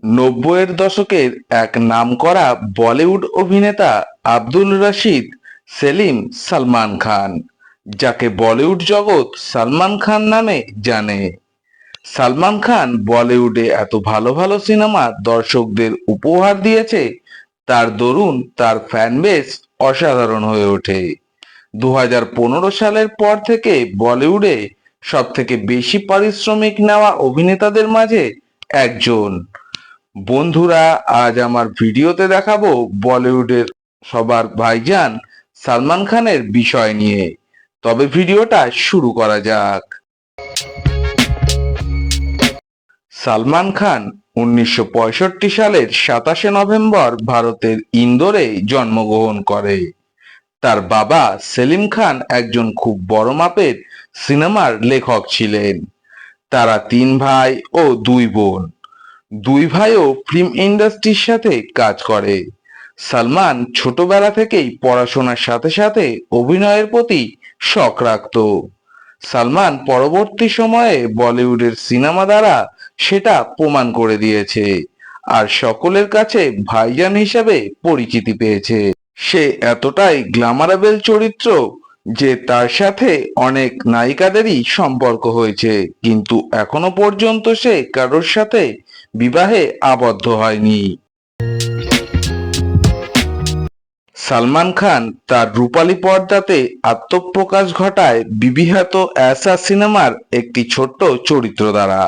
নব্বইয়ের দশকের এক নামকরা বলিউড অভিনেতা আব্দুল রশিদ সেলিম সালমান খান, যাকে বলিউড জগৎ সালমান খান নামে জানে। সালমান খান বলিউডে এত ভালো ভালো সিনেমা দর্শকদের উপহার দিয়েছে, তার দরুন তার ফ্যান বেস অসাধারণ হয়ে ওঠে। 2015 সালের পর থেকে বলিউডে সব থেকে বেশি পারিশ্রমিক নেওয়া অভিনেতাদের মাঝে একজন। বন্ধুরা, আজ আমার ভিডিওতে দেখাবো বলিউডের সবার ভাইজান সালমান খানের বিষয় নিয়ে। তবে ভিডিওটা শুরু করা যাক। সালমান খান 1965 সালের 27 নভেম্বর ভারতের ইন্দোরে জন্মগ্রহণ করে। তার বাবা সেলিম খান একজন খুব বড় মাপের সিনেমার লেখক ছিলেন। তারা 3 ভাই ও 2 বোন। 2 ভাইও ফিল্ম ইন্ডাস্ট্রির সাথে কাজ করে। সালমান ছোটবেলা থেকেই পড়াশোনার সাথে সাথে অভিনয়ের প্রতি শখ রাখত। সালমান পরবর্তী সময়ে বলিউডের সিনেমা দ্বারা সেটা প্রমাণ করে দিয়েছে, আর সকলের কাছে ভাইজান হিসেবে পরিচিতি পেয়েছে। সে এতটাই গ্ল্যামারেবল চরিত্র যে তার সাথে অনেক নায়িকাদেরই সম্পর্ক হয়েছে, কিন্তু এখনো পর্যন্ত সে কারোর সাথে বিবাহে আবদ্ধ হয়নি। সালমান খান তার রূপালী পর্দাতে আত্মপ্রকাশ ঘটায় বিবিহাত অ্যাসা সিনেমার একটি ছোট্ট চরিত্র দ্বারা,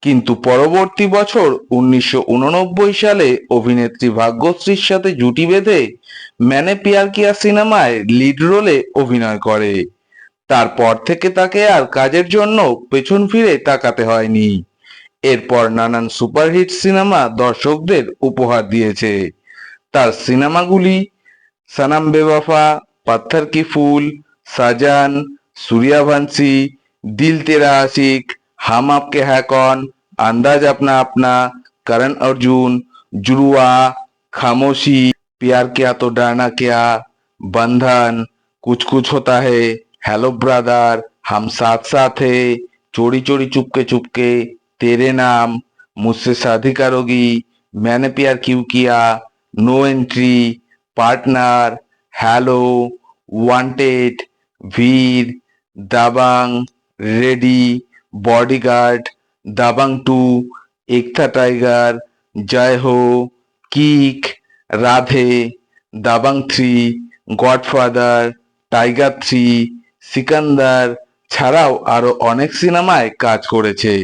কিন্তু পরবর্তী বছর 1989 সালে অভিনেত্রী ভাগ্যশ্রীর সাথে জুটি বেঁধে ম্যানে প্যার কিয়া সিনেমায় লিড রোলে অভিনয় করে। তারপর থেকে তাকে আর কাজের জন্য পেছন ফিরে তাকাতে হয়নি। এরপর নানান সুপারহিট সিনেমা দর্শকদের উপহার দিয়েছে। তার সিনেমাগুলি সনম বেওয়াফা, পাত্থর কি ফুল, সাজান, सूर्यवंशी, दिल तेरा आशिक, हम आपके हैं कौन, अंदाज अपना अपना, करण अर्जुन, जुड़वा, खामोशी, प्यार किया तो डरना क्या, बंधन, कुछ होता है, हेलो ब्रदर, हम साथ साथ है, चोरी चोरी चुपके चुपके, तेरे नाम, मुझसे शादी करोगी, मैंने Pyaar Kyun Kiya, no entry, partner, hello, wanted, Veer, Dabangg, ready, bodyguard, Dabangg 2, Ek Tha tiger, Jai Ho, kick, Radhe, Dabangg 3, godfather, tiger 3, Sikandar ছাড়াও আরো অনেক সিনেমায় কাজ করেছে।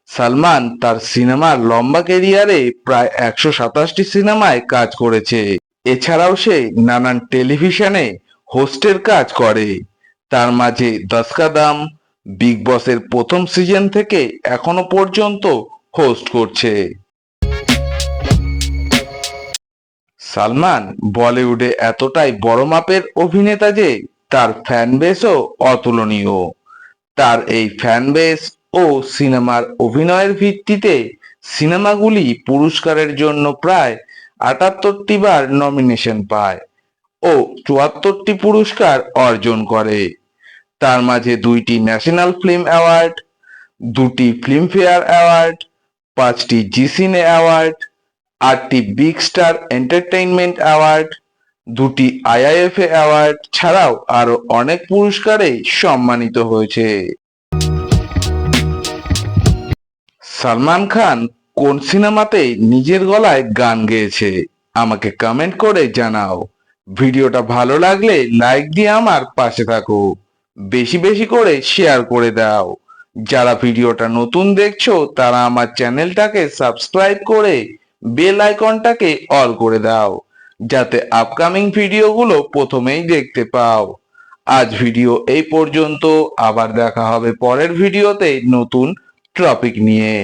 সালমান তার সিনেমার লম্বা ক্যারিয়ারে প্রায় 127টি সিনেমায় কাজ করেছে। এছাড়াও সে নানান টেলিভিশনে হোস্টের কাজ করে। তার মাঝে দস কা দাম, বিগ বসের প্রথম সিজন থেকে এখনো পর্যন্ত হোস্ট করছে। সালমান বলিউডে এতটাই বড় মাপের অভিনেতা যে তার ফ্যান বেসও অতুলনীয়। তার এই ফ্যান বেস ও সিনেমার অভিনয়ের ভিত্তিতে সিনেমাগুলি পুরস্কারের জন্য প্রায় 78টি বার নমিনেশন পায় ও 74টি পুরস্কার অর্জন করে। তার মাঝে 2টি ন্যাশনাল ফিল্ম অ্যাওয়ার্ড, 2টি ফিল্মফেয়ার অ্যাওয়ার্ড, 5টি জি সিনে অ্যাওয়ার্ড, 8টি বিগ স্টার এন্টারটেইনমেন্ট অ্যাওয়ার্ড, 2টি আইআইএফএ অ্যাওয়ার্ড ছাড়াও আরো অনেক পুরস্কারে সম্মানিত হয়েছে। সালমান খান কোন সিনেমাতে নিজের গলায় গান গেয়েছে আমাকে কমেন্ট করে জানাও। ভিডিওটা ভালো লাগলে লাইক দিয়ে আমার পাশে থাকো, বেশি বেশি করে শেয়ার করে দাও। যারা ভিডিওটা নতুন দেখছো তারা আমার চ্যানেলটাকে সাবস্ক্রাইব করে বেল আইকনটাকে অল করে দাও, যাতে আপকামিং ভিডিওগুলো প্রথমেই দেখতে পাও। আজ ভিডিও এই পর্যন্ত, আবার দেখা হবে পরের ভিডিওতে নতুন টপিক নিয়ে।